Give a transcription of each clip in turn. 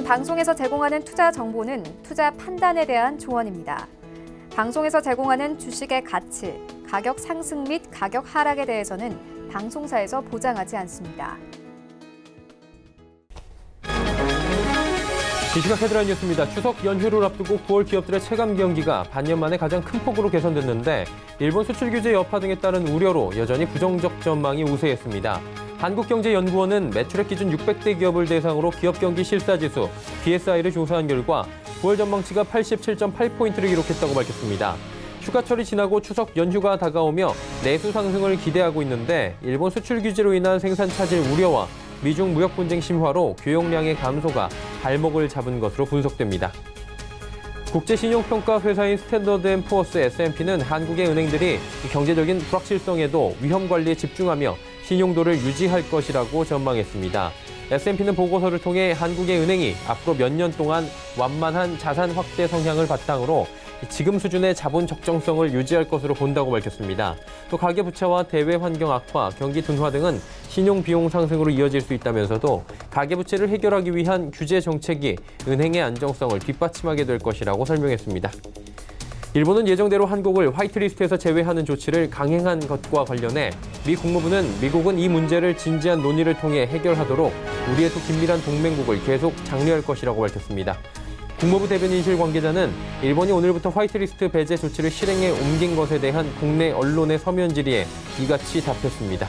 이번 방송에서 제공하는 투자 정보는 투자 판단에 대한 조언입니다. 방송에서 제공하는 주식의 가치, 가격 상승 및 가격 하락에 대해서는 방송사에서 보장하지 않습니다. 이 시각 헤드라인 뉴스입니다. 추석 연휴를 앞두고 9월 기업들의 체감 경기가 반년 만에 가장 큰 폭으로 개선됐는데 일본 수출 규제 여파 등에 따른 우려로 여전히 부정적 전망이 우세했습니다. 한국경제연구원은 매출액 기준 600대 기업을 대상으로 기업 경기 실사지수 BSI를 조사한 결과 9월 전망치가 87.8포인트를 기록했다고 밝혔습니다. 휴가철이 지나고 추석 연휴가 다가오며 내수 상승을 기대하고 있는데 일본 수출 규제로 인한 생산 차질 우려와 미중 무역 분쟁 심화로 교역량의 감소가 발목을 잡은 것으로 분석됩니다. 국제신용평가 회사인 스탠더드앤푸어스 S&P는 한국의 은행들이 경제적인 불확실성에도 위험 관리에 집중하며 신용도를 유지할 것이라고 전망했습니다. S&P는 보고서를 통해 한국의 은행이 앞으로 몇 년 동안 완만한 자산 확대 성향을 바탕으로 지금 수준의 자본 적정성을 유지할 것으로 본다고 밝혔습니다. 또 가계부채와 대외 환경 악화, 경기 둔화 등은 신용 비용 상승으로 이어질 수 있다면서도 가계부채를 해결하기 위한 규제 정책이 은행의 안정성을 뒷받침하게 될 것이라고 설명했습니다. 일본은 예정대로 한국을 화이트리스트에서 제외하는 조치를 강행한 것과 관련해 미 국무부는 미국은 이 문제를 진지한 논의를 통해 해결하도록 우리의 또 긴밀한 동맹국을 계속 장려할 것이라고 밝혔습니다. 국무부 대변인실 관계자는 일본이 오늘부터 화이트리스트 배제 조치를 실행에 옮긴 것에 대한 국내 언론의 서면 질의에 이같이 답했습니다.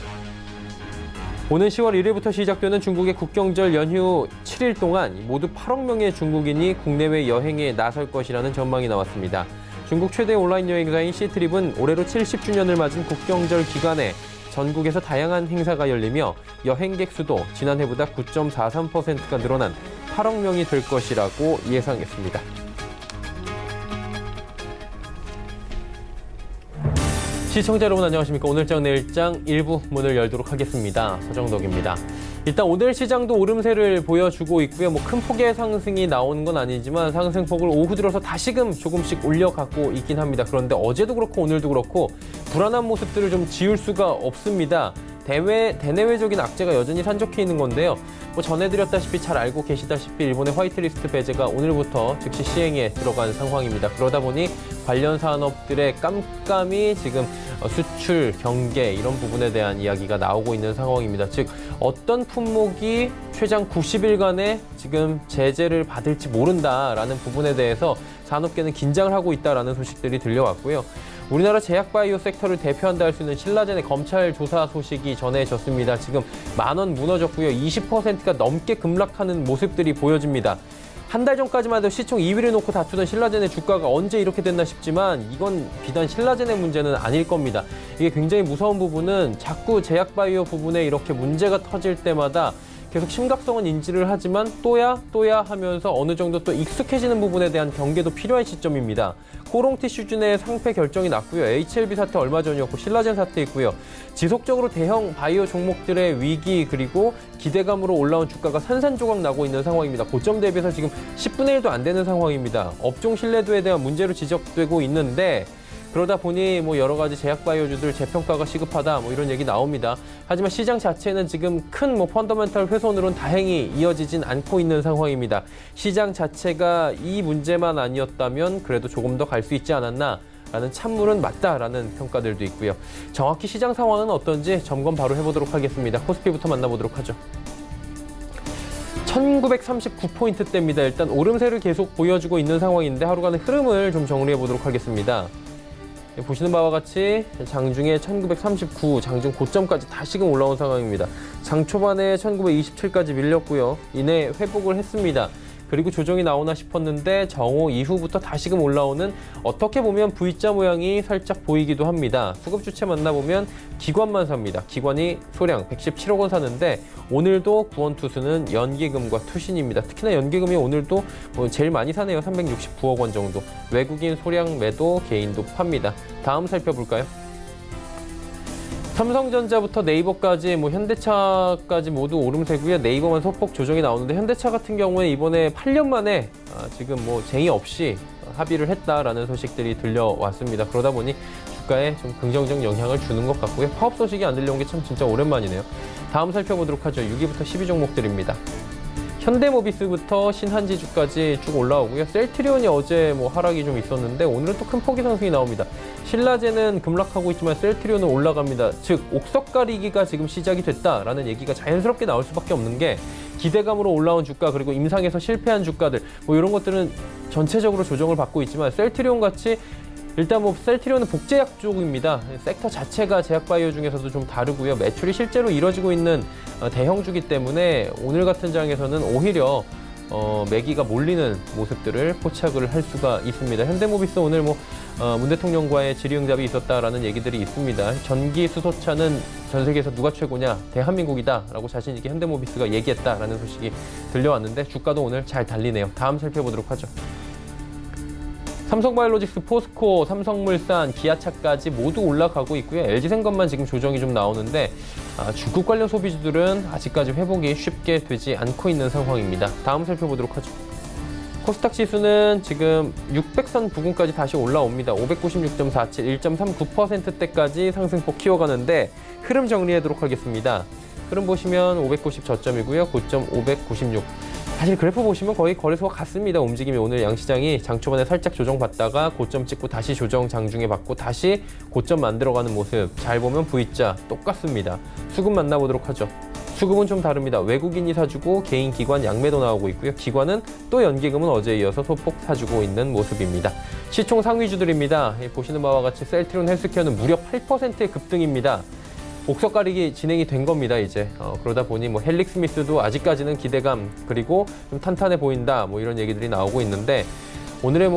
오는 10월 1일부터 시작되는 중국의 국경절 연휴 7일 동안 모두 8억 명의 중국인이 국내외 여행에 나설 것이라는 전망이 나왔습니다. 중국 최대 온라인 여행사인 시트립은 올해로 70주년을 맞은 국경절 기간에 전국에서 다양한 행사가 열리며 여행객 수도 지난해보다 9.43%가 늘어난 8억 명이 될 것이라고 예상했습니다. 시청자 여러분 안녕하십니까. 오늘장 내일장 일부 문을 열도록 하겠습니다. 서정덕입니다. 일단 오늘 시장도 오름세를 보여주고 있고요. 큰 폭의 상승이 나오는 건 아니지만 상승폭을 오후 들어서 다시금 조금씩 올려가고 있긴 합니다. 그런데 어제도 그렇고 오늘도 그렇고 불안한 모습들을 좀 지울 수가 없습니다. 대내외적인 악재가 여전히 산적해 있는 건데요. 전해드렸다시피 잘 알고 계시다시피 일본의 화이트리스트 배제가 오늘부터 즉시 시행에 들어간 상황입니다. 그러다 보니 관련 산업들의 깜깜이 지금 수출, 경계 이런 부분에 대한 이야기가 나오고 있는 상황입니다. 즉 어떤 품목이 최장 90일간의 지금 제재를 받을지 모른다라는 부분에 대해서 산업계는 긴장을 하고 있다라는 소식들이 들려왔고요. 우리나라 제약바이오 섹터를 대표한다 할 수 있는 신라젠의 검찰 조사 소식이 전해졌습니다. 지금 10,000원 무너졌고요. 20%가 넘게 급락하는 모습들이 보여집니다. 한 달 전까지만 해도 시총 2위를 놓고 다투던 신라젠의 주가가 언제 이렇게 됐나 싶지만 이건 비단 신라젠의 문제는 아닐 겁니다. 이게 굉장히 무서운 부분은 자꾸 제약바이오 부분에 이렇게 문제가 터질 때마다 계속 심각성은 인지를 하지만 또야 하면서 어느 정도 또 익숙해지는 부분에 대한 경계도 필요한 시점입니다. 코롱티슈진의 상패 결정이 났고요. HLB 사태 얼마 전이었고 신라젠 사태 있고요. 지속적으로 대형 바이오 종목들의 위기 그리고 기대감으로 올라온 주가가 산산조각 나고 있는 상황입니다. 고점 대비해서 지금 10분의 1도 안 되는 상황입니다. 업종 신뢰도에 대한 문제로 지적되고 있는데 그러다 보니 여러 가지 제약바이오주들 재평가가 시급하다 이런 얘기 나옵니다. 하지만 시장 자체는 지금 큰 펀더멘털 훼손으로는 다행히 이어지진 않고 있는 상황입니다. 시장 자체가 이 문제만 아니었다면 그래도 조금 더 갈 수 있지 않았나 라는 찬물은 맞다라는 평가들도 있고요. 정확히 시장 상황은 어떤지 점검 바로 해보도록 하겠습니다. 코스피부터 만나보도록 하죠. 1939포인트대입니다. 일단 오름세를 계속 보여주고 있는 상황인데 하루간의 흐름을 좀 정리해 보도록 하겠습니다. 보시는 바와 같이 장중에 1939, 장중 고점까지 다시금 올라온 상황입니다. 장 초반에 1927까지 밀렸고요. 이내 회복을 했습니다. 그리고 조정이 나오나 싶었는데 정오 이후부터 다시금 올라오는 어떻게 보면 V자 모양이 살짝 보이기도 합니다. 수급 주체 만나보면 기관만 삽니다. 기관이 소량 117억 원 사는데 오늘도 구원투수는 연기금과 투신입니다. 특히나 연기금이 오늘도 제일 많이 사네요. 369억 원 정도. 외국인 소량 매도 개인도 팝니다. 다음 살펴볼까요? 삼성전자부터 네이버까지 현대차까지 모두 오름세고요. 네이버만 소폭 조정이 나오는데 현대차 같은 경우에 이번에 8년 만에 지금 쟁의 없이 합의를 했다라는 소식들이 들려왔습니다. 그러다 보니 주가에 좀 긍정적 영향을 주는 것 같고요. 파업 소식이 안 들려온 게 참 진짜 오랜만이네요. 다음 살펴보도록 하죠. 6위부터 10위 종목들입니다. 현대모비스부터 신한지주까지 쭉 올라오고요. 셀트리온이 어제 뭐 하락이 좀 있었는데 오늘은 또 큰 폭의 상승이 나옵니다. 신라제는 급락하고 있지만 셀트리온은 올라갑니다. 즉 옥석 가리기가 지금 시작이 됐다라는 얘기가 자연스럽게 나올 수밖에 없는 게 기대감으로 올라온 주가 그리고 임상에서 실패한 주가들 뭐 이런 것들은 전체적으로 조정을 받고 있지만 셀트리온 같이 일단 뭐 셀트리온은 복제약 쪽입니다. 섹터 자체가 제약바이오 중에서도 좀 다르고요. 매출이 실제로 이뤄지고 있는 대형주기 때문에 오늘 같은 장에서는 오히려 매기가 몰리는 모습들을 포착을 할 수가 있습니다. 현대모비스 오늘 문 대통령과의 질의응답이 있었다라는 얘기들이 있습니다. 전기 수소차는 전 세계에서 누가 최고냐? 대한민국이다라고 자신 있게 현대모비스가 얘기했다라는 소식이 들려왔는데 주가도 오늘 잘 달리네요. 다음 살펴보도록 하죠. 삼성바이오로직스, 포스코, 삼성물산, 기아차까지 모두 올라가고 있고요. LG생건만 지금 조정이 좀 나오는데 중국 관련 소비주들은 아직까지 회복이 쉽게 되지 않고 있는 상황입니다. 다음 살펴보도록 하죠. 코스닥 지수는 지금 600선 부근까지 다시 올라옵니다. 596.47, 1.39%대까지 상승폭 키워가는데 흐름 정리하도록 하겠습니다. 흐름 보시면 590 저점이고요. 고점 596. 사실 그래프 보시면 거의 거래소와 같습니다. 움직임이 오늘 양시장이 장 초반에 살짝 조정받다가 고점 찍고 다시 조정 장중에 받고 다시 고점 만들어가는 모습 잘 보면 V자 똑같습니다. 수급 만나보도록 하죠. 수급은 좀 다릅니다. 외국인이 사주고 개인 기관 양매도 나오고 있고요. 기관은 또 연기금은 어제에 이어서 소폭 사주고 있는 모습입니다. 시총 상위주들입니다. 보시는 바와 같이 셀트리온 헬스케어는 무려 8%의 급등입니다. 옥석 가리기 진행이 된 겁니다, 이제. 그러다 보니 헬릭스미스도 아직까지는 기대감, 그리고 좀 탄탄해 보인다, 이런 얘기들이 나오고 있는데, 오늘의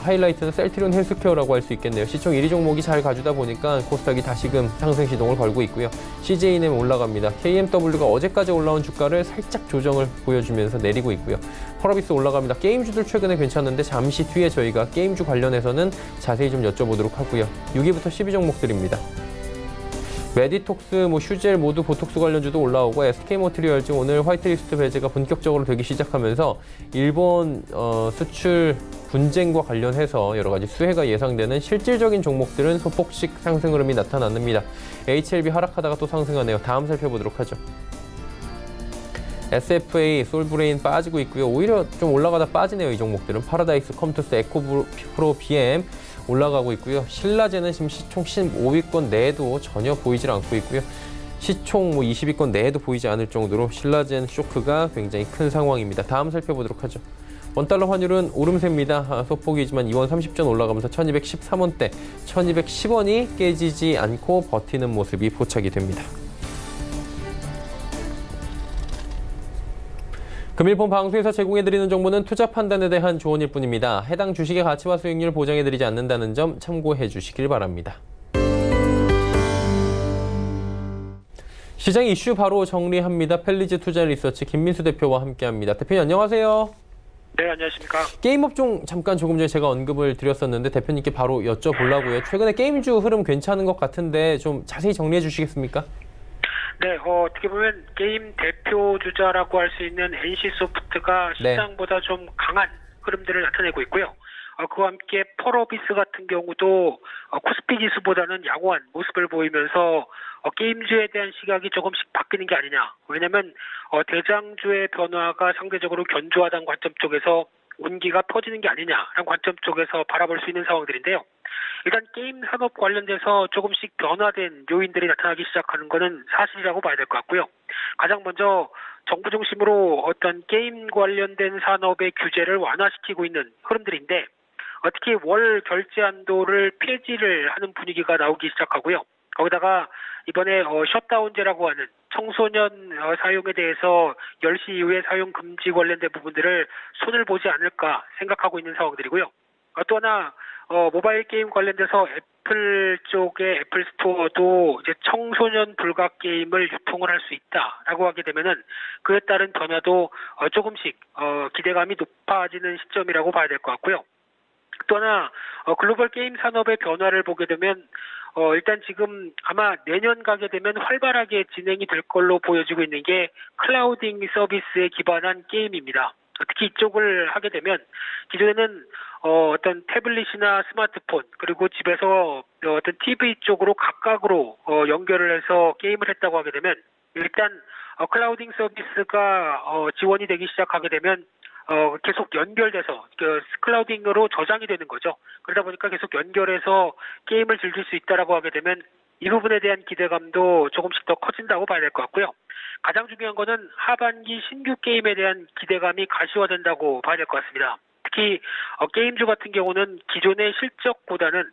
하이라이트는 셀트리온 헬스케어라고 할 수 있겠네요. 시총 1위 종목이 잘 가주다 보니까 코스닥이 다시금 상승 시동을 걸고 있고요. CJNM 올라갑니다. KMW가 어제까지 올라온 주가를 살짝 조정을 보여주면서 내리고 있고요. 펄어비스 올라갑니다. 게임주들 최근에 괜찮은데 잠시 뒤에 저희가 게임주 관련해서는 자세히 좀 여쭤보도록 하고요. 6위부터 10위 종목들입니다. 메디톡스, 슈젤 모두 보톡스 관련주도 올라오고 SK모트리얼즈 오늘 화이트리스트 배제가 본격적으로 되기 시작하면서 일본 수출 분쟁과 관련해서 여러 가지 수혜가 예상되는 실질적인 종목들은 소폭씩 상승 흐름이 나타납니다. HLB 하락하다가 또 상승하네요. 다음 살펴보도록 하죠. SFA, 솔브레인 빠지고 있고요. 오히려 좀 올라가다 빠지네요. 이 종목들은 파라다이스, 컴투스, 에코프로, BM 올라가고 있고요. 신라제는 지금 시총 15위권 내에도 전혀 보이질 않고 있고요. 시총 20위권 내에도 보이지 않을 정도로 신라젠 쇼크가 굉장히 큰 상황입니다. 다음 살펴보도록 하죠. 원달러 환율은 오름세입니다. 소폭이지만 2원 30전 올라가면서 1213원대, 1210원이 깨지지 않고 버티는 모습이 포착이 됩니다. 금일폰 방송에서 제공해드리는 정보는 투자 판단에 대한 조언일 뿐입니다. 해당 주식의 가치와 수익률 보장해드리지 않는다는 점 참고해 주시길 바랍니다. 시장 이슈 바로 정리합니다. 펠리즈 투자리서치 김민수 대표와 함께합니다. 대표님 안녕하세요. 네, 안녕하십니까. 게임 업종 잠깐 조금 전에 제가 언급을 드렸었는데 대표님께 바로 여쭤보려고요. 최근에 게임주 흐름 괜찮은 것 같은데 좀 자세히 정리해 주시겠습니까? 네, 어떻게 보면 게임 대표 주자라고 할 수 있는 NC소프트가 시장보다 좀 강한 흐름들을 나타내고 있고요. 그와 함께 펄어비스 같은 경우도 코스피 지수보다는 양호한 모습을 보이면서 게임주에 대한 시각이 조금씩 바뀌는 게 아니냐. 왜냐하면 대장주의 변화가 상대적으로 견조하다는 관점 쪽에서 온기가 퍼지는 게 아니냐라는 관점 쪽에서 바라볼 수 있는 상황들인데요. 일단 게임 산업 관련돼서 조금씩 변화된 요인들이 나타나기 시작하는 것은 사실이라고 봐야 될 것 같고요. 가장 먼저 정부 중심으로 어떤 게임 관련된 산업의 규제를 완화시키고 있는 흐름들인데 특히 월 결제 한도를 폐지를 하는 분위기가 나오기 시작하고요. 거기다가 이번에 셧다운제라고 하는 청소년 사용에 대해서 10시 이후에 사용 금지 관련된 부분들을 손을 보지 않을까 생각하고 있는 상황들이고요. 또 하나 모바일 게임 관련돼서 애플 쪽의 애플 스토어도 이제 청소년 불가 게임을 유통을 할 수 있다라고 하게 되면은 그에 따른 변화도 조금씩 기대감이 높아지는 시점이라고 봐야 될 것 같고요. 또 하나 글로벌 게임 산업의 변화를 보게 되면 일단 지금 아마 내년 가게 되면 활발하게 진행이 될 걸로 보여지고 있는 게 클라우딩 서비스에 기반한 게임입니다. 특히 이쪽을 하게 되면 기존에는 어떤 태블릿이나 스마트폰 그리고 집에서 어떤 TV 쪽으로 각각으로 연결을 해서 게임을 했다고 하게 되면 일단 클라우딩 서비스가 지원이 되기 시작하게 되면 계속 연결돼서 클라우딩으로 저장이 되는 거죠. 그러다 보니까 계속 연결해서 게임을 즐길 수 있다라고 하게 되면 이 부분에 대한 기대감도 조금씩 더 커진다고 봐야 될 것 같고요. 가장 중요한 거는 하반기 신규 게임에 대한 기대감이 가시화된다고 봐야 될 것 같습니다. 특히 게임주 같은 경우는 기존의 실적보다는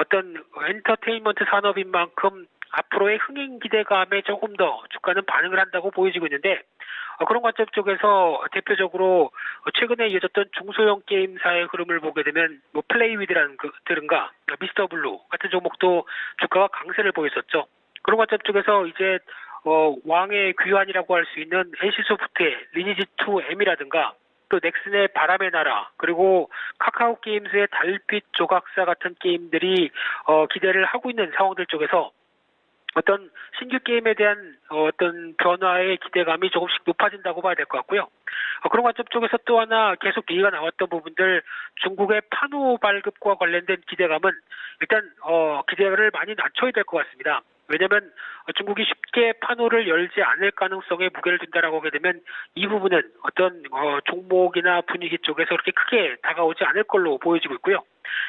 어떤 엔터테인먼트 산업인 만큼 앞으로의 흥행 기대감에 조금 더 주가는 반응을 한다고 보여지고 있는데 그런 관점 쪽에서 대표적으로 최근에 이어졌던 중소형 게임사의 흐름을 보게 되면 뭐 플레이위드라는 들은가 미스터 블루 같은 종목도 주가가 강세를 보였었죠. 그런 관점 쪽에서 이제 왕의 귀환이라고 할 수 있는 NC소프트의 리니지2M이라든가 또 넥슨의 바람의 나라 그리고 카카오 게임즈의 달빛 조각사 같은 게임들이 기대를 하고 있는 상황들 쪽에서 어떤 신규 게임에 대한 어떤 변화의 기대감이 조금씩 높아진다고 봐야 될 것 같고요. 그런 관점 쪽에서 또 하나 계속 얘기가 나왔던 부분들 중국의 판호 발급과 관련된 기대감은 일단 기대를 많이 낮춰야 될 것 같습니다. 왜냐하면 중국이 쉽게 판호를 열지 않을 가능성에 무게를 둔다라고 하게 되면 이 부분은 어떤 종목이나 분위기 쪽에서 그렇게 크게 다가오지 않을 걸로 보여지고 있고요.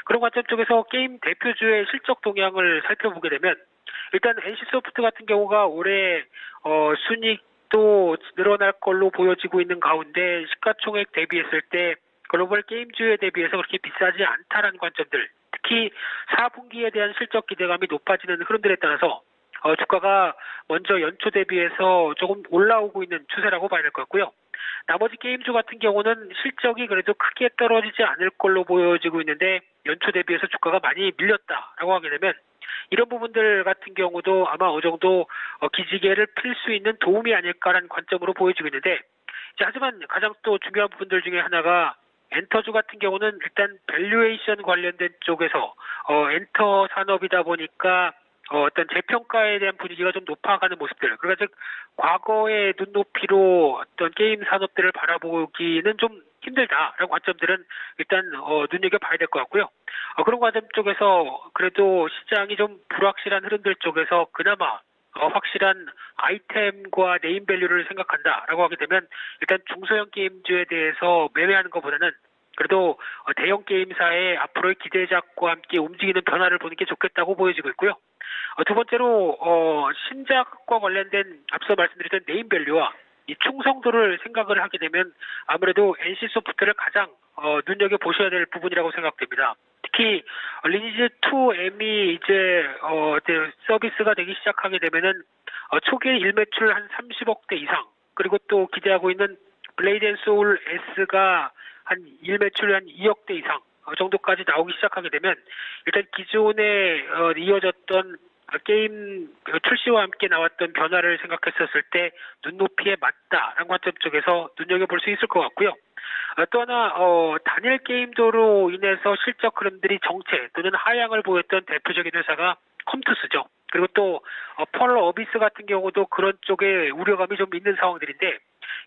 그런 관점 쪽에서 게임 대표주의 실적 동향을 살펴보게 되면 일단 NC소프트 같은 경우가 올해 순이익도 늘어날 걸로 보여지고 있는 가운데 시가총액 대비했을 때 글로벌 게임주에 대비해서 그렇게 비싸지 않다라는 관점들, 특히 4분기에 대한 실적 기대감이 높아지는 흐름들에 따라서 주가가 먼저 연초 대비해서 조금 올라오고 있는 추세라고 봐야 될 것 같고요. 나머지 게임주 같은 경우는 실적이 그래도 크게 떨어지지 않을 걸로 보여지고 있는데 연초 대비해서 주가가 많이 밀렸다라고 하게 되면 이런 부분들 같은 경우도 아마 어느 정도 기지개를 필 수 있는 도움이 아닐까라는 관점으로 보여지고 있는데 하지만 가장 또 중요한 부분들 중에 하나가 엔터주 같은 경우는 일단 밸류에이션 관련된 쪽에서 엔터 산업이다 보니까 어떤 재평가에 대한 분위기가 좀 높아가는 모습들. 그러니까 즉 과거의 눈높이로 어떤 게임 산업들을 바라보기는 좀 힘들다라는 관점들은 일단 눈여겨봐야 될 것 같고요. 그런 관점 쪽에서 그래도 시장이 좀 불확실한 흐름들 쪽에서 그나마 확실한 아이템과 네임밸류를 생각한다라고 하게 되면 일단 중소형 게임주에 대해서 매매하는 것보다는 그래도 대형 게임사의 앞으로의 기대작과 함께 움직이는 변화를 보는 게 좋겠다고 보여지고 있고요. 두 번째로 신작과 관련된 앞서 말씀드렸던 네임밸류와 이 충성도를 생각을 하게 되면 아무래도 NC소프트를 가장 눈여겨보셔야 될 부분이라고 생각됩니다. 특히 리니지2M이 이제 서비스가 되기 시작하게 되면은 초기에 일매출 한 30억대 이상 그리고 또 기대하고 있는 블레이드 앤 소울 S가 한 일매출 한 2억대 이상 정도까지 나오기 시작하게 되면 일단 기존에 이어졌던 게임 출시와 함께 나왔던 변화를 생각했었을 때 눈높이에 맞다라는 관점 쪽에서 눈여겨볼 수 있을 것 같고요. 또 하나 단일 게임도로 인해서 실적 흐름들이 정체 또는 하향을 보였던 대표적인 회사가 컴투스죠. 그리고 또 펄 어비스 같은 경우도 그런 쪽에 우려감이 좀 있는 상황들인데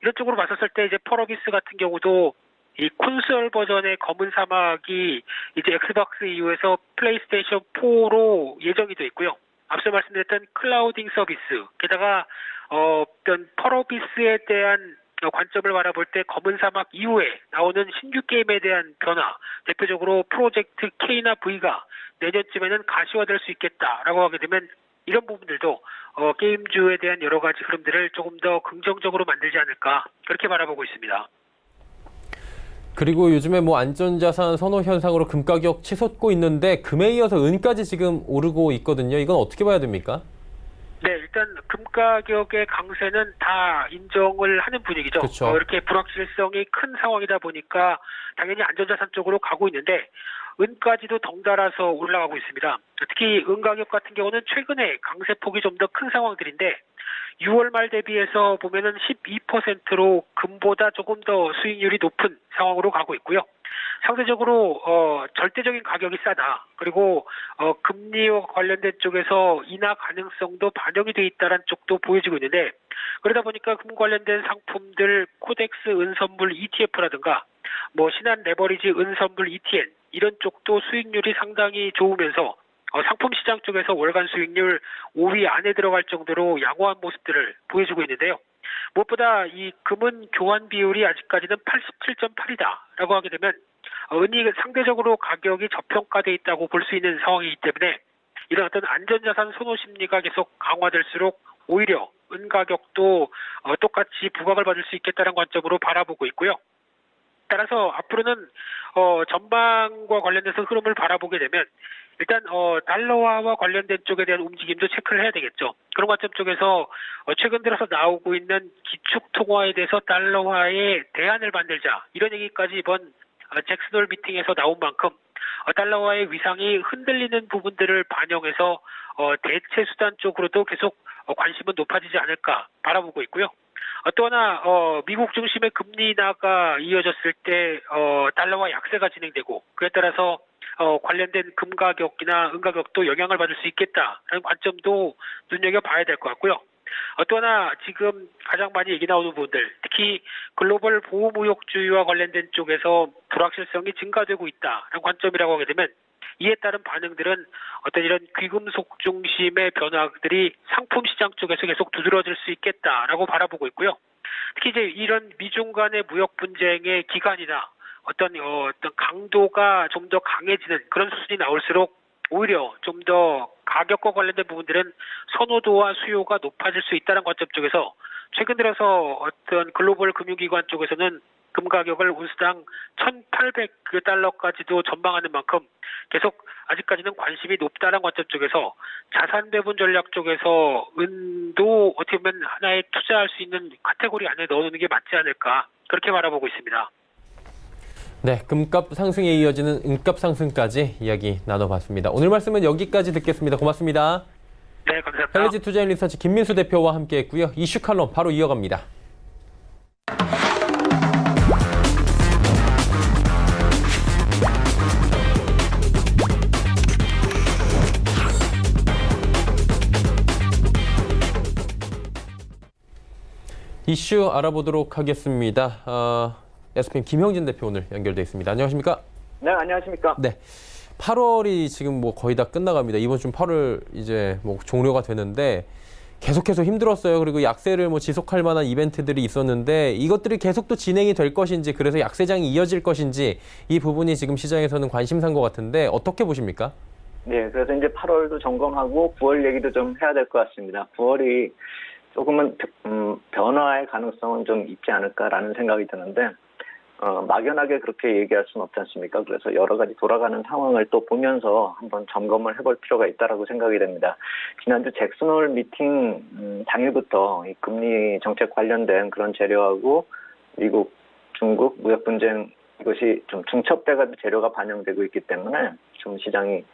이런 쪽으로 봤었을 때 이제 펄 어비스 같은 경우도 이 콘솔 버전의 검은 사막이 이제 엑스박스 이후에서 플레이스테이션 4로 예정이 돼 있고요. 앞서 말씀드렸던 클라우딩 서비스, 게다가 어떤 펄어비스에 대한 관점을 바라볼 때 검은 사막 이후에 나오는 신규 게임에 대한 변화, 대표적으로 프로젝트 K나 V가 내년쯤에는 가시화될 수 있겠다라고 하게 되면 이런 부분들도 게임주에 대한 여러 가지 흐름들을 조금 더 긍정적으로 만들지 않을까 그렇게 바라보고 있습니다. 그리고 요즘에 뭐 안전자산 선호 현상으로 금 가격 치솟고 있는데 금에 이어서 은까지 지금 오르고 있거든요. 이건 어떻게 봐야 됩니까? 네, 일단 금 가격의 강세는 다 인정을 하는 분위기죠. 그렇죠. 이렇게 불확실성이 큰 상황이다 보니까 당연히 안전자산 쪽으로 가고 있는데 은까지도 덩달아서 올라가고 있습니다. 특히 은 가격 같은 경우는 최근에 강세폭이 좀 더 큰 상황들인데 6월 말 대비해서 보면은 12%로 금보다 조금 더 수익률이 높은 상황으로 가고 있고요. 상대적으로 절대적인 가격이 싸다. 그리고 금리와 관련된 쪽에서 인하 가능성도 반영이 돼 있다는 쪽도 보여지고 있는데 그러다 보니까 금 관련된 상품들 코덱스 은선물 ETF라든가 뭐 신한 레버리지 은선물 ETN 이런 쪽도 수익률이 상당히 좋으면서 상품 시장 쪽에서 월간 수익률 5위 안에 들어갈 정도로 양호한 모습들을 보여주고 있는데요. 무엇보다 이 금은 교환 비율이 아직까지는 87.8이다라고 하게 되면 은이 상대적으로 가격이 저평가돼 있다고 볼 수 있는 상황이기 때문에 이런 어떤 안전자산 선호 심리가 계속 강화될수록 오히려 은 가격도 똑같이 부각을 받을 수 있겠다는 관점으로 바라보고 있고요. 따라서 앞으로는 전망과 관련돼서 흐름을 바라보게 되면 일단 달러화와 관련된 쪽에 대한 움직임도 체크를 해야 되겠죠. 그런 관점 쪽에서 최근 들어서 나오고 있는 기축 통화에 대해서 달러화의 대안을 만들자 이런 얘기까지 이번 잭슨홀 미팅에서 나온 만큼 달러화의 위상이 흔들리는 부분들을 반영해서 대체 수단 쪽으로도 계속 관심은 높아지지 않을까 바라보고 있고요. 또 하나 미국 중심의 금리 인하가 이어졌을 때 달러화 약세가 진행되고 그에 따라서 관련된 금 가격이나 은 가격도 영향을 받을 수 있겠다라는 관점도 눈여겨봐야 될 것 같고요. 또 하나 지금 가장 많이 얘기 나오는 부분들, 특히 글로벌 보호무역주의와 관련된 쪽에서 불확실성이 증가되고 있다라는 관점이라고 하게 되면 이에 따른 반응들은 어떤 이런 귀금속 중심의 변화들이 상품 시장 쪽에서 계속 두드러질 수 있겠다라고 바라보고 있고요. 특히 이제 이런 미중 간의 무역 분쟁의 기간이나 어떤 강도가 좀 더 강해지는 그런 수준이 나올수록 오히려 좀 더 가격과 관련된 부분들은 선호도와 수요가 높아질 수 있다는 관점 쪽에서 최근 들어서 어떤 글로벌 금융기관 쪽에서는 금 가격을 온수당 1,800달러까지도 전망하는 만큼 계속 아직까지는 관심이 높다는 관점 쪽에서 자산 배분 전략 쪽에서 은도 어떻게 보면 하나의 투자할 수 있는 카테고리 안에 넣어놓는 게 맞지 않을까 그렇게 바라보고 있습니다. 네, 금값 상승에 이어지는 은값 상승까지 이야기 나눠봤습니다. 오늘 말씀은 여기까지 듣겠습니다. 고맙습니다. 네, 감사합니다. 헬리지 투자인 리서치 김민수 대표와 함께했고요. 이슈 칼럼 바로 이어갑니다. 이슈 알아보도록 하겠습니다. SPM 김형진 대표 오늘 연결돼 있습니다. 안녕하십니까? 네, 안녕하십니까? 네. 8월이 지금 뭐 거의 다 끝나갑니다. 이번 주 8월 이제 뭐 종료가 되는데 계속해서 힘들었어요. 그리고 약세를 뭐 지속할 만한 이벤트들이 있었는데 이것들이 계속 또 진행이 될 것인지 그래서 약세장이 이어질 것인지 이 부분이 지금 시장에서는 관심사인 것 같은데 어떻게 보십니까? 네, 그래서 이제 8월도 점검하고 9월 얘기도 좀 해야 될 것 같습니다. 9월이 조금은 변화의 가능성은 좀 있지 않을까라는 생각이 드는데 막연하게 그렇게 얘기할 수는 없지 않습니까? 그래서 여러 가지 돌아가는 상황을 또 보면서 한번 점검을 해볼 필요가 있다라고 생각이 됩니다. 지난주 잭슨홀 미팅 당일부터 이 금리 정책 관련된 그런 재료하고 미국, 중국 무역 분쟁 이것이 좀 중첩돼가지고 재료가 반영되고 있기 때문에 좀 시장이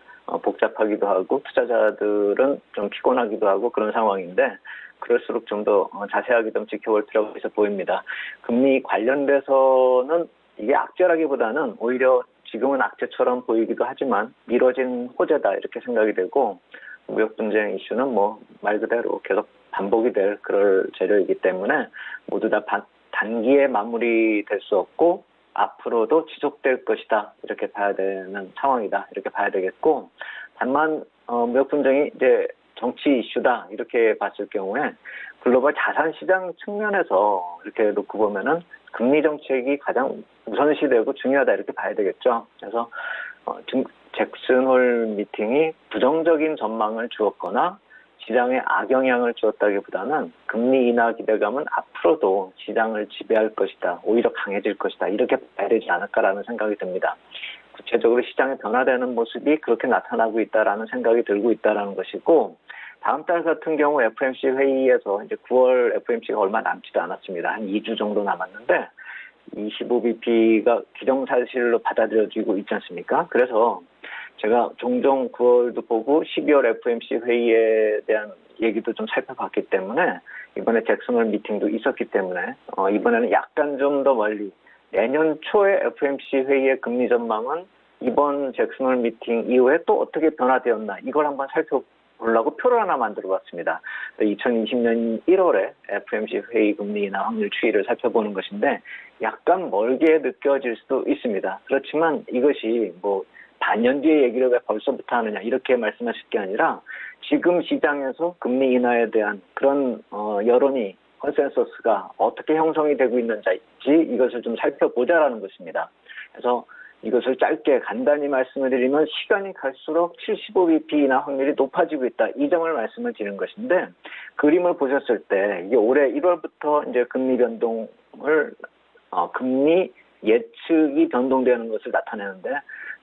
복잡하기도 하고 투자자들은 좀 피곤하기도 하고 그런 상황인데 그럴수록 좀 더 자세하게 좀 지켜볼 필요가 있어 보입니다. 금리 관련돼서는 이게 악재라기보다는 오히려 지금은 악재처럼 보이기도 하지만 미뤄진 호재다 이렇게 생각이 되고 무역 분쟁 이슈는 뭐 말 그대로 계속 반복이 될 그럴 재료이기 때문에 모두 다 단기에 마무리될 수 없고 앞으로도 지속될 것이다 이렇게 봐야 되는 상황이다 이렇게 봐야 되겠고 다만 무역 분쟁이 이제 정치 이슈다 이렇게 봤을 경우에 글로벌 자산 시장 측면에서 이렇게 놓고 보면은 금리 정책이 가장 우선시되고 중요하다 이렇게 봐야 되겠죠. 그래서 잭슨홀 미팅이 부정적인 전망을 주었거나 시장에 악영향을 주었다기보다는 금리 인하 기대감은 앞으로도 시장을 지배할 것이다. 오히려 강해질 것이다. 이렇게 봐야 되지 않을까라는 생각이 듭니다. 구체적으로 시장에 변화되는 모습이 그렇게 나타나고 있다라는 생각이 들고 있다라는 것이고 다음 달 같은 경우 FOMC 회의에서 이제 9월 FOMC가 얼마 남지도 않았습니다. 한 2주 정도 남았는데 25bp가 기정사실로 받아들여지고 있지 않습니까? 그래서 제가 종종 9월도 보고 12월 FOMC 회의에 대한 얘기도 좀 살펴봤기 때문에 이번에 잭슨홀 미팅도 있었기 때문에 이번에는 약간 좀 더 멀리 내년 초에 FOMC 회의의 금리 전망은 이번 잭슨홀 미팅 이후에 또 어떻게 변화되었나 이걸 한번 살펴보려고 표를 하나 만들어봤습니다. 2020년 1월에 FOMC 회의 금리 인하 확률 추이를 살펴보는 것인데 약간 멀게 느껴질 수도 있습니다. 그렇지만 이것이 뭐 반년 뒤의 얘기를 왜 벌써부터 하느냐 이렇게 말씀하실 게 아니라 지금 시장에서 금리 인하에 대한 그런 여론이 컨센서스가 어떻게 형성이 되고 있는지 이것을 좀 살펴보자라는 것입니다. 그래서 이것을 짧게 간단히 말씀을 드리면 시간이 갈수록 75bp나 확률이 높아지고 있다. 이 점을 말씀을 드리는 것인데 그림을 보셨을 때 이게 올해 1월부터 이제 금리 변동을 금리 예측이 변동되는 것을 나타내는데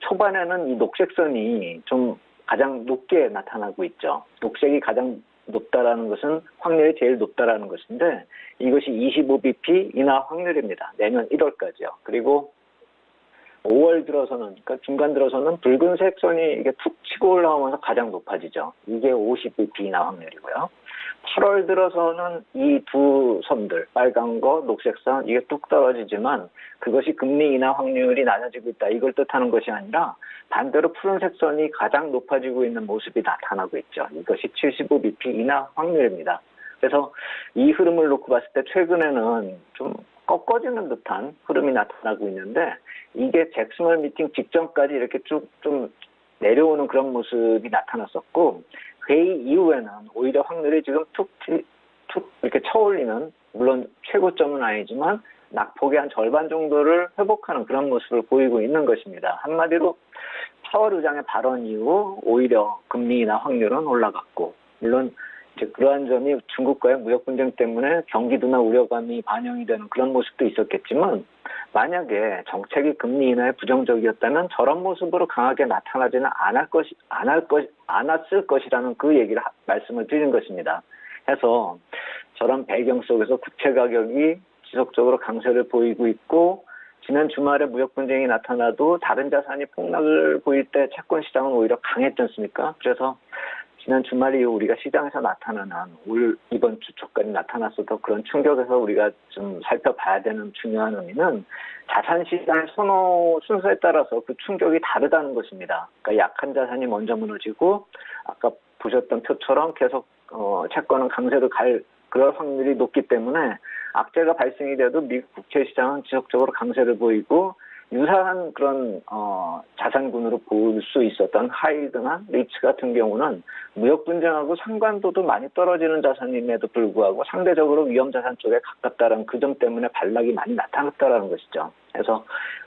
초반에는 이 녹색선이 좀 가장 높게 나타나고 있죠. 녹색이 가장 높다라는 것은 확률이 제일 높다라는 것인데 이것이 25bp 인하 확률입니다. 내년 1월까지요. 그리고 5월 들어서는, 그러니까 중간 들어서는 붉은색 선이 이게 툭 치고 올라오면서 가장 높아지죠. 이게 50bp 인하 확률이고요. 8월 들어서는 이 두 선들, 빨간 거, 녹색 선, 이게 뚝 떨어지지만 그것이 금리 인하 확률이 낮아지고 있다. 이걸 뜻하는 것이 아니라 반대로 푸른색 선이 가장 높아지고 있는 모습이 나타나고 있죠. 이것이 75bp 인하 확률입니다. 그래서 이 흐름을 놓고 봤을 때 최근에는 좀 꺾어지는 듯한 흐름이 나타나고 있는데 이게 잭슨홀 미팅 직전까지 이렇게 쭉 좀 내려오는 그런 모습이 나타났었고 회의 이후에는 오히려 확률이 지금 툭 이렇게 쳐올리는 물론 최고점은 아니지만 낙폭의 한 절반 정도를 회복하는 그런 모습을 보이고 있는 것입니다. 한마디로 파월 의장의 발언 이후 오히려 금리 인하 확률은 올라갔고 물론 이제 그러한 점이 중국과의 무역 분쟁 때문에 경기도나 우려감이 반영이 되는 그런 모습도 있었겠지만 만약에 정책이 금리 인하에 부정적이었다면 저런 모습으로 강하게 나타나지는 않았을 것이라는 그 얘기를 말씀을 드린 것입니다. 해서 저런 배경 속에서 국채 가격이 지속적으로 강세를 보이고 있고 지난 주말에 무역 분쟁이 나타나도 다른 자산이 폭락을 보일 때 채권 시장은 오히려 강했지 않습니까? 그래서 지난 주말 이후 우리가 시장에서 나타나는 이번 주 초까지 나타났어도 그런 충격에서 우리가 좀 살펴봐야 되는 중요한 의미는 자산 시장의 선호 순서에 따라서 그 충격이 다르다는 것입니다. 그러니까 약한 자산이 먼저 무너지고 아까 보셨던 표처럼 계속 채권은 강세로 갈 그럴 확률이 높기 때문에 악재가 발생이 돼도 미국 국채 시장은 지속적으로 강세를 보이고 유사한 그런 자산군으로 볼 수 있었던 하이드나 리츠 같은 경우는 무역 분쟁하고 상관도도 많이 떨어지는 자산임에도 불구하고 상대적으로 위험 자산 쪽에 가깝다는 그 점 때문에 반락이 많이 나타났다라는 것이죠. 그래서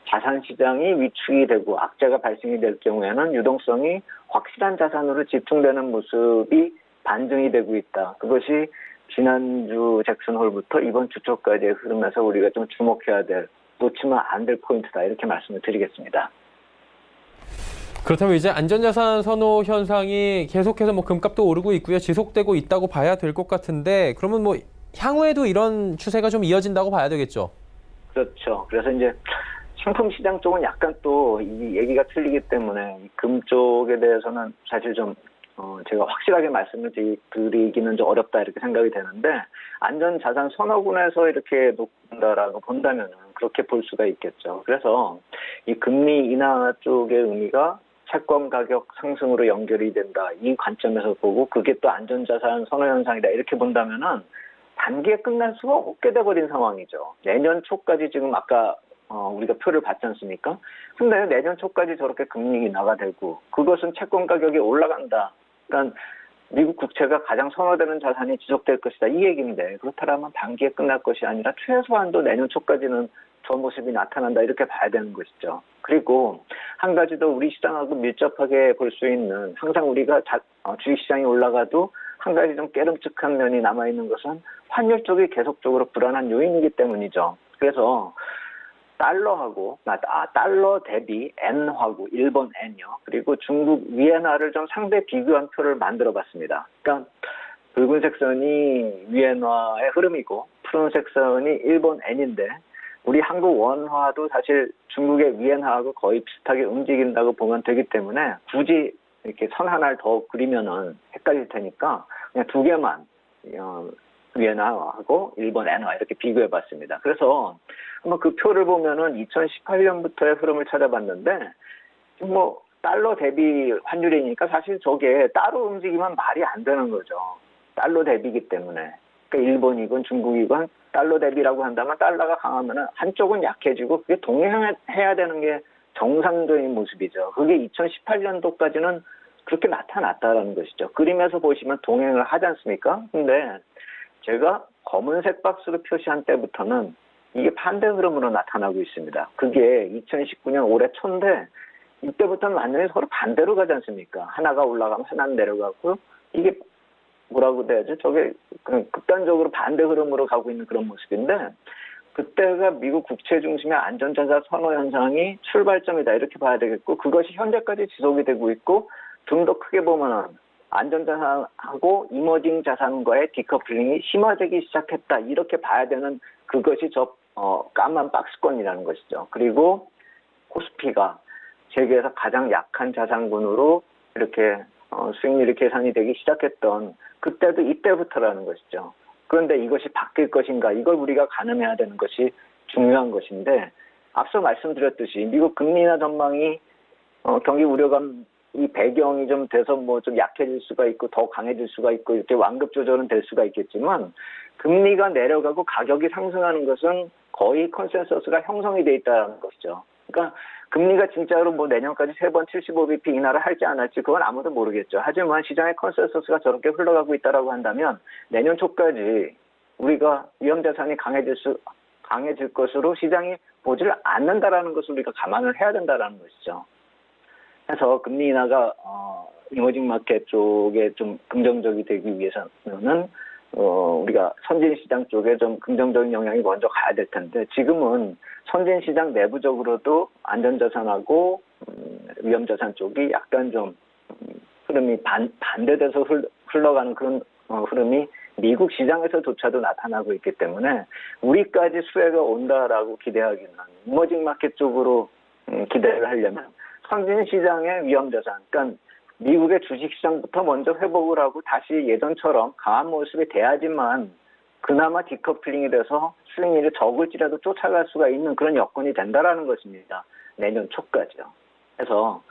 자산 시장이 위축이 되고 악재가 발생이 될 경우에는 유동성이 확실한 자산으로 집중되는 모습이 반증이 되고 있다. 그것이 지난주 잭슨홀부터 이번 주 초까지의 흐름에서 우리가 좀 주목해야 될 놓치면 안 될 포인트다 이렇게 말씀을 드리겠습니다. 그렇다면 이제 안전자산 선호 현상이 계속해서 뭐 금값도 오르고 있고요. 지속되고 있다고 봐야 될 것 같은데 그러면 뭐 향후에도 이런 추세가 좀 이어진다고 봐야 되겠죠? 그렇죠. 그래서 이제 상품 시장 쪽은 약간 또 이 얘기가 틀리기 때문에 금 쪽에 대해서는 사실 좀 제가 확실하게 말씀을 드리기는 좀 어렵다 이렇게 생각이 되는데 안전자산 선호군에서 이렇게 높는다라고 본다면 그렇게 볼 수가 있겠죠. 그래서 이 금리 인하 쪽의 의미가 채권 가격 상승으로 연결이 된다. 이 관점에서 보고 그게 또 안전자산 선호 현상이다. 이렇게 본다면은 단기에 끝날 수가 없게 돼버린 상황이죠. 내년 초까지 지금 아까 우리가 표를 봤지 않습니까? 근데 내년 초까지 저렇게 금리 인하가 되고 그것은 채권 가격이 올라간다. 그러니까 미국 국채가 가장 선호되는 자산이 지속될 것이다. 이 얘기인데 그렇다면 단기에 끝날 것이 아니라 최소한도 내년 초까지는 저 모습이 나타난다. 이렇게 봐야 되는 것이죠. 그리고 한 가지 더 우리 시장하고 밀접하게 볼 수 있는 항상 우리가 주식시장이 올라가도 한 가지 좀 깨름직한 면이 남아있는 것은 환율 쪽이 계속적으로 불안한 요인이기 때문이죠. 그래서 달러 대비 엔화고 일본 엔이요. 그리고 중국 위엔화를 좀 상대 비교한 표를 만들어 봤습니다. 그러니까 붉은색 선이 위엔화의 흐름이고 푸른색 선이 일본 엔인데 우리 한국 원화도 사실 중국의 위엔화하고 거의 비슷하게 움직인다고 보면 되기 때문에 굳이 이렇게 선 하나를 더 그리면은 헷갈릴 테니까 그냥 두 개만 위엔화하고 일본 엔화 이렇게 비교해 봤습니다. 그래서 한번 그 표를 보면은 2018년부터의 흐름을 찾아봤는데 뭐 달러 대비 환율이니까 사실 저게 따로 움직이면 말이 안 되는 거죠. 달러 대비이기 때문에. 그러니까 일본이건 중국이건 달러 대비라고 한다면 달러가 강하면은 한쪽은 약해지고 그게 동행해야 되는 게 정상적인 모습이죠. 그게 2018년도까지는 그렇게 나타났다라는 것이죠. 그림에서 보시면 동행을 하지 않습니까? 근데 제가 검은색 박스로 표시한 때부터는 이게 반대 흐름으로 나타나고 있습니다. 그게 2019년 올해 초인데 이때부터는 완전히 서로 반대로 가지 않습니까? 하나가 올라가면 하나는 내려가고 이게 뭐라고 해야지? 저게 그냥 극단적으로 반대 흐름으로 가고 있는 그런 모습인데 그때가 미국 국채 중심의 안전자산 선호 현상이 출발점이다 이렇게 봐야 되겠고 그것이 현재까지 지속이 되고 있고 좀 더 크게 보면은 안전자산하고 이머징 자산과의 디커플링이 심화되기 시작했다 이렇게 봐야 되는 그것이 저 까만 박스권이라는 것이죠. 그리고 코스피가 세계에서 가장 약한 자산군으로 이렇게 수익률이 계산이 되기 시작했던 그때도 이때부터라는 것이죠. 그런데 이것이 바뀔 것인가 이걸 우리가 가늠해야 되는 것이 중요한 것인데 앞서 말씀드렸듯이 미국 금리 인하 전망이 경기 우려감 이 배경이 좀 돼서 뭐 좀 약해질 수가 있고 더 강해질 수가 있고 이렇게 완급 조절은 될 수가 있겠지만 금리가 내려가고 가격이 상승하는 것은 거의 컨센서스가 형성이 돼 있다는 것이죠. 그러니까 금리가 진짜로 뭐 내년까지 3번 75bp 인하를 할지 안 할지 그건 아무도 모르겠죠. 하지만 시장의 컨센서스가 저렇게 흘러가고 있다라고 한다면 내년 초까지 우리가 위험자산이 강해질 것으로 시장이 보지를 않는다라는 것을 우리가 감안을 해야 된다라는 것이죠. 그래서 금리 인하가 이머징 마켓 쪽에 좀 긍정적이 되기 위해서는 우리가 선진 시장 쪽에 좀 긍정적인 영향이 먼저 가야 될 텐데 지금은 선진 시장 내부적으로도 안전자산하고 위험자산 쪽이 약간 좀 흐름이 반대돼서 흘러가는 그런 흐름이 미국 시장에서조차도 나타나고 있기 때문에 우리까지 수혜가 온다라고 기대하기는 이머징 마켓 쪽으로 기대를 하려면 선진 시장의 위험자산, 그러니까 미국의 주식시장부터 먼저 회복을 하고 다시 예전처럼 강한 모습이 돼야지만 그나마 디커플링이 돼서 수익률이 적을지라도 쫓아갈 수가 있는 그런 여건이 된다라는 것입니다. 내년 초까지요. 그래서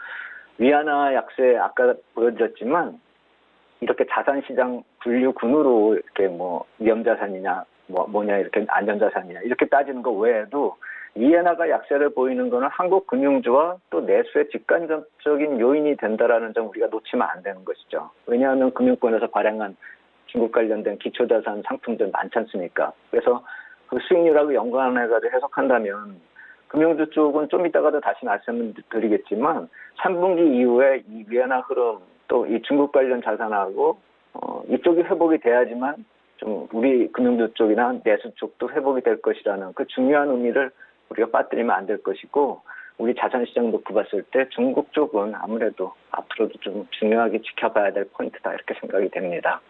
위안화 약세 아까 보여드렸지만 이렇게 자산시장 분류군으로 이렇게 뭐 위험자산이냐 뭐냐 이렇게 안전자산이냐 이렇게 따지는 거 외에도 위안화가 약세를 보이는 것은 한국 금융주와 또 내수의 직간접적인 요인이 된다라는 점 우리가 놓치면 안 되는 것이죠. 왜냐하면 금융권에서 발행한 중국 관련된 기초자산 상품들 많지 않습니까? 그래서 그 수익률하고 연관해가지고 해석한다면 금융주 쪽은 좀 이따가도 다시 말씀을 드리겠지만 3분기 이후에 이 위안화 흐름 또 이 중국 관련 자산하고 이쪽이 회복이 돼야지만 좀 우리 금융주 쪽이나 내수 쪽도 회복이 될 것이라는 그 중요한 의미를 우리가 빠뜨리면 안 될 것이고 우리 자산시장 놓고 봤을 때 중국 쪽은 아무래도 앞으로도 좀 중요하게 지켜봐야 될 포인트다 이렇게 생각이 됩니다.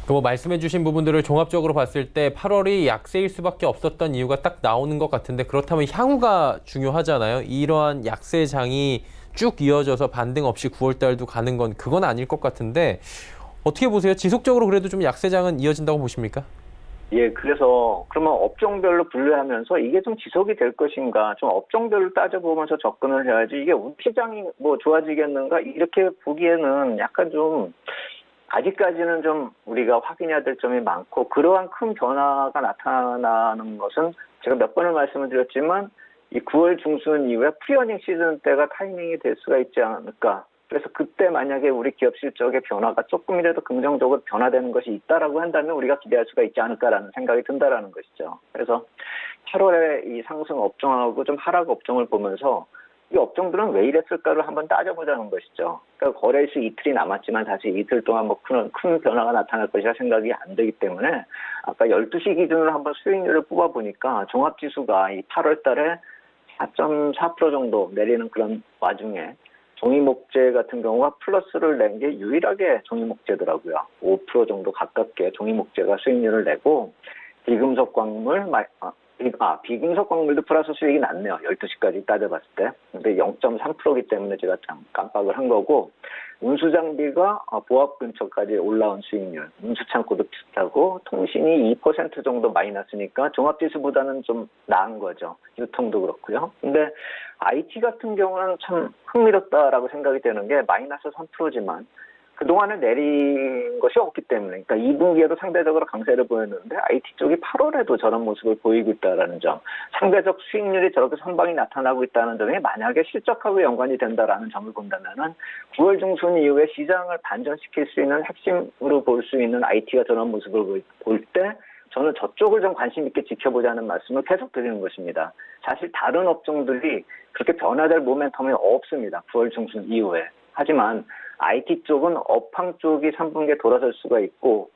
뭐 말씀해 주신 부분들을 종합적으로 봤을 때 8월이 약세일 수밖에 없었던 이유가 딱 나오는 것 같은데 그렇다면 향후가 중요하잖아요. 이러한 약세장이 쭉 이어져서 반등 없이 9월 달도 가는 건 그건 아닐 것 같은데 어떻게 보세요? 지속적으로 그래도 좀 약세장은 이어진다고 보십니까? 예, 그래서 그러면 업종별로 분류하면서 이게 좀 지속이 될 것인가, 좀 업종별로 따져보면서 접근을 해야지 이게 우리 시장이 뭐 좋아지겠는가 이렇게 보기에는 약간 좀 아직까지는 좀 우리가 확인해야 될 점이 많고 그러한 큰 변화가 나타나는 것은 제가 몇 번을 말씀을 드렸지만 이 9월 중순 이후에 프리어닝 시즌 때가 타이밍이 될 수가 있지 않을까. 그래서 그때 만약에 우리 기업 실적의 변화가 조금이라도 긍정적으로 변화되는 것이 있다라고 한다면 우리가 기대할 수가 있지 않을까라는 생각이 든다라는 것이죠. 그래서 8월에 이 상승 업종하고 좀 하락 업종을 보면서 이 업종들은 왜 이랬을까를 한번 따져보자는 것이죠. 그러니까 거래일수 이틀이 남았지만 사실 이틀 동안 뭐 큰 변화가 나타날 것이라 생각이 안 되기 때문에 아까 12시 기준으로 한번 수익률을 뽑아보니까 종합지수가 이 8월 달에 4.4% 정도 내리는 그런 와중에 종이목재 같은 경우가 플러스를 낸 게 유일하게 종이목재더라고요. 5% 정도 가깝게 종이목재가 수익률을 내고 비금속 광물, 비금속 광물도 플러스 수익이 났네요. 12시까지 따져봤을 때. 근데 0.3%이기 때문에 제가 참 깜빡을 한 거고 운수장비가 보합 근처까지 올라온 수익률, 운수창고도 비슷하고 통신이 2% 정도 많이 났으니까 종합지수보다는 좀 나은 거죠. 유통도 그렇고요. 근데 IT 같은 경우는 참 흥미롭다라고 생각이 되는 게 마이너스 3%지만 그동안에 내린 것이 없기 때문에, 그러니까 2분기에도 상대적으로 강세를 보였는데 IT 쪽이 8월에도 저런 모습을 보이고 있다는 점, 상대적 수익률이 저렇게 선방이 나타나고 있다는 점이 만약에 실적하고 연관이 된다라는 점을 본다면은 9월 중순 이후에 시장을 반전시킬 수 있는 핵심으로 볼 수 있는 IT가 저런 모습을 볼 때 저는 저쪽을 좀 관심 있게 지켜보자는 말씀을 계속 드리는 것입니다. 사실 다른 업종들이 그렇게 변화될 모멘텀이 없습니다. 9월 중순 이후에. 하지만 IT 쪽은 업황 쪽이 3분기에 돌아설 수가 있고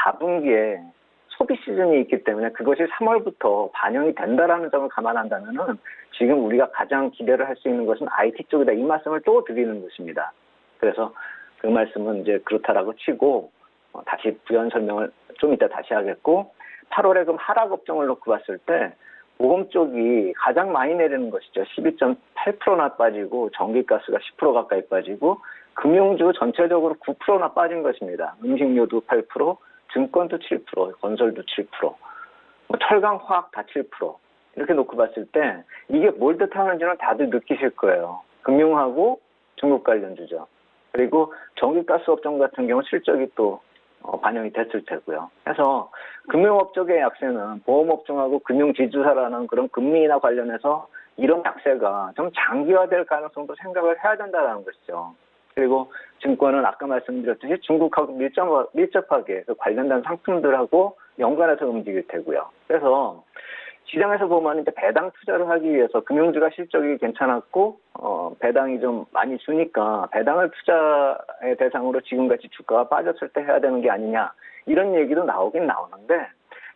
4분기에 소비 시즌이 있기 때문에 그것이 3월부터 반영이 된다라는 점을 감안한다면은 지금 우리가 가장 기대를 할 수 있는 것은 IT 쪽이다. 이 말씀을 또 드리는 것입니다. 그래서 그 말씀은 이제 그렇다라고 치고 다시 부연 설명을 좀 이따 다시 하겠고 8월에 그럼 하락 업종을 놓고 봤을 때 보험 쪽이 가장 많이 내리는 것이죠. 12.8%나 빠지고 전기가스가 10% 가까이 빠지고 금융주 전체적으로 9%나 빠진 것입니다. 음식료도 8%, 증권도 7%, 건설도 7%, 철강, 화학 다 7%. 이렇게 놓고 봤을 때 이게 뭘 뜻하는지는 다들 느끼실 거예요. 금융하고 중국 관련주죠. 그리고 전기가스 업종 같은 경우 실적이 또 반영이 됐을 테고요. 그래서 금융업 쪽의 약세는 보험업종하고 금융지주사라는 그런 금리나 관련해서 이런 약세가 좀 장기화될 가능성도 생각을 해야 된다는 것이죠. 그리고 증권은 아까 말씀드렸듯이 중국하고 밀접하게 관련된 상품들하고 연관해서 움직일 테고요. 그래서 시장에서 보면 이제 배당 투자를 하기 위해서 금융주가 실적이 괜찮았고 배당이 좀 많이 주니까 배당을 투자의 대상으로 지금같이 주가가 빠졌을 때 해야 되는 게 아니냐 이런 얘기도 나오긴 나오는데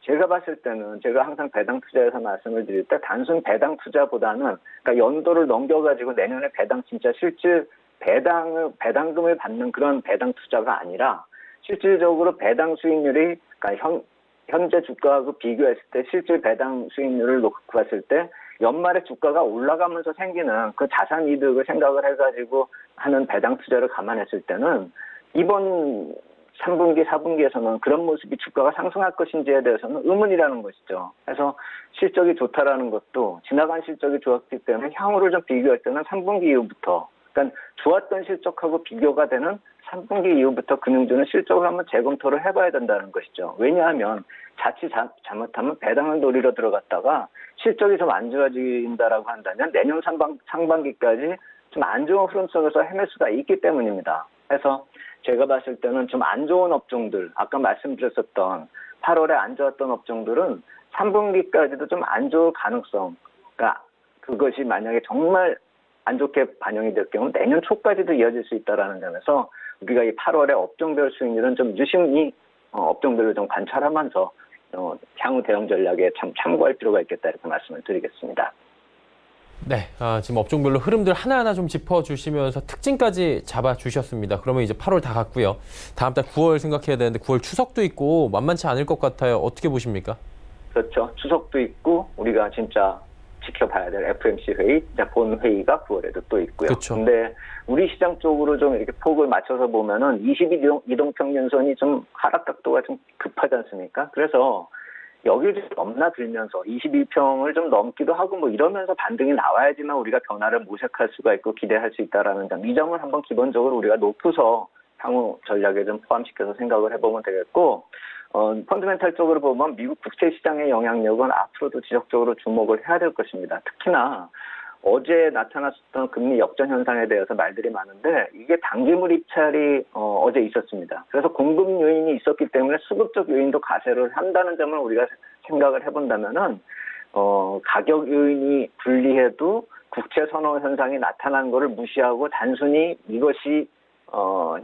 제가 봤을 때는 제가 항상 배당 투자에서 말씀을 드릴 때 단순 배당 투자보다는 그러니까 연도를 넘겨가지고 내년에 배당 진짜 실질 배당금을 받는 그런 배당 투자가 아니라 실질적으로 배당 수익률이 그러니까 현재 주가하고 비교했을 때 실질 배당 수익률을 놓고 봤을 때 연말에 주가가 올라가면서 생기는 그 자산 이득을 생각을 해가지고 하는 배당 투자를 감안했을 때는 이번 3분기, 4분기에서는 그런 모습이 주가가 상승할 것인지에 대해서는 의문이라는 것이죠. 그래서 실적이 좋다라는 것도 지나간 실적이 좋았기 때문에 향후를 좀 비교할 때는 3분기 이후부터 그러니까 좋았던 실적하고 비교가 되는 3분기 이후부터 금융주는 실적을 한번 재검토를 해봐야 된다는 것이죠. 왜냐하면 자칫 잘못하면 배당을 노리러 들어갔다가 실적이 좀 안 좋아진다라고 한다면 내년 상반기까지 좀 안 좋은 흐름 속에서 헤맬 수가 있기 때문입니다. 그래서 제가 봤을 때는 좀 안 좋은 업종들, 아까 말씀드렸었던 8월에 안 좋았던 업종들은 3분기까지도 좀 안 좋을 가능성, 그러니까 그것이 만약에 정말 안 좋게 반영이 될 경우 내년 초까지도 이어질 수 있다는 점에서 우리가 이 8월에 업종별 수익률은 좀 유심히 업종들을 좀 관찰하면서 향후 대응 전략에 참고할 필요가 있겠다 이렇게 말씀을 드리겠습니다. 네, 지금 업종별로 흐름들 하나하나 좀 짚어주시면서 특징까지 잡아주셨습니다. 그러면 이제 8월 다 갔고요. 다음 달 9월 생각해야 되는데 9월 추석도 있고 만만치 않을 것 같아요. 어떻게 보십니까? 그렇죠. 추석도 있고 우리가 진짜 지켜봐야 될 FMC 회의, 본 회의가 9월에도 또 있고요. 그렇죠. 근데 우리 시장 쪽으로 좀 이렇게 폭을 맞춰서 보면은 22이동평균선이 좀 하락 각도가 좀 급하지 않습니까? 그래서 여기를 좀 넘나들면서 21평을 좀 넘기도 하고 뭐 이러면서 반등이 나와야지만 우리가 변화를 모색할 수가 있고 기대할 수 있다라는 점. 이 점을 한번 기본적으로 우리가 놓고서 향후 전략에 좀 포함시켜서 생각을 해보면 되겠고, 펀드멘탈 쪽으로 보면 미국 국채 시장의 영향력은 앞으로도 지속적으로 주목을 해야 될 것입니다. 특히나 어제 나타났었던 금리 역전 현상에 대해서 말들이 많은데 이게 단기물 입찰이 어제 있었습니다. 그래서 공급 요인이 있었기 때문에 수급적 요인도 가세를 한다는 점을 우리가 생각을 해본다면은 가격 요인이 불리해도 국채 선호 현상이 나타난 것을 무시하고 단순히 이것이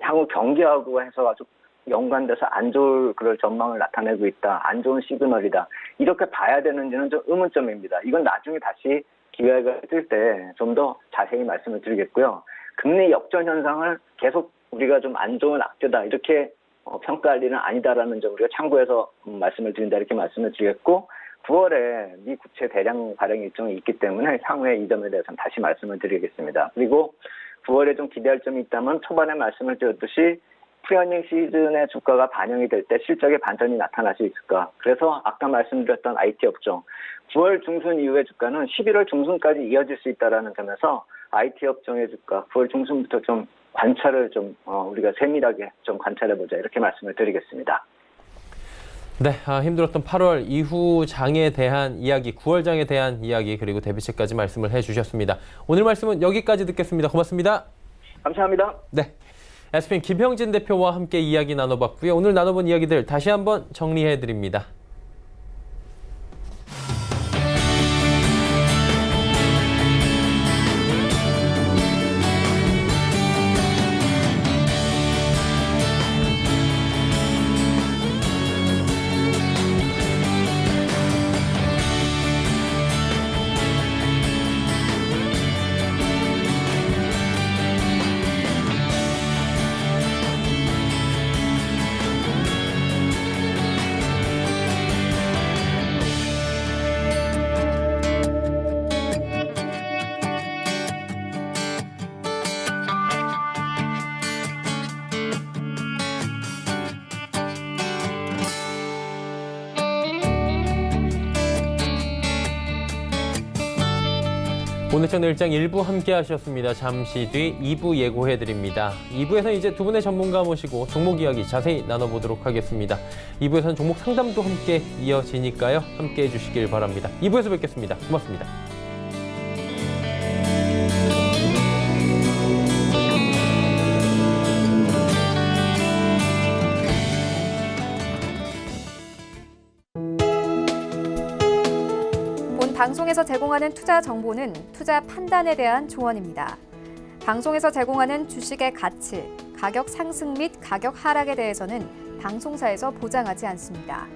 향후 경기하고 해서 아주 연관돼서 안 좋을 그럴 전망을 나타내고 있다. 안 좋은 시그널이다. 이렇게 봐야 되는지는 좀 의문점입니다. 이건 나중에 다시 기회가 있을 때 좀 더 자세히 말씀을 드리겠고요. 금리 역전 현상을 계속 우리가 좀 안 좋은 악재다. 이렇게 평가할 일은 아니다라는 점 우리가 참고해서 말씀을 드린다. 이렇게 말씀을 드리겠고 9월에 미 국채 대량 발행 일정이 있기 때문에 향후에 이 점에 대해서는 다시 말씀을 드리겠습니다. 그리고 9월에 좀 기대할 점이 있다면 초반에 말씀을 드렸듯이 프리어닝 시즌의 주가가 반영이 될 때 실적의 반전이 나타날 수 있을까. 그래서 아까 말씀드렸던 IT 업종 9월 중순 이후의 주가는 11월 중순까지 이어질 수 있다는 점에서 IT 업종의 주가 9월 중순부터 좀 관찰을 좀 우리가 세밀하게 좀 관찰해보자 이렇게 말씀을 드리겠습니다. 네, 힘들었던 8월 이후 장에 대한 이야기, 9월 장에 대한 이야기 그리고 대비책까지 말씀을 해주셨습니다. 오늘 말씀은 여기까지 듣겠습니다. 고맙습니다. 감사합니다. 네, SPN 김형진 대표와 함께 이야기 나눠봤고요. 오늘 나눠본 이야기들 다시 한번 정리해드립니다. 오늘장 내일장 1부 함께 하셨습니다. 잠시 뒤 2부 예고해드립니다. 2부에서는 이제 두 분의 전문가 모시고 종목 이야기 자세히 나눠보도록 하겠습니다. 2부에서는 종목 상담도 함께 이어지니까요. 함께 해주시길 바랍니다. 2부에서 뵙겠습니다. 고맙습니다. 방송에서 제공하는 투자 정보는 투자 판단에 대한 조언입니다. 방송에서 제공하는 주식의 가치, 가격 상승 및 가격 하락에 대해서는 방송사에서 보장하지 않습니다.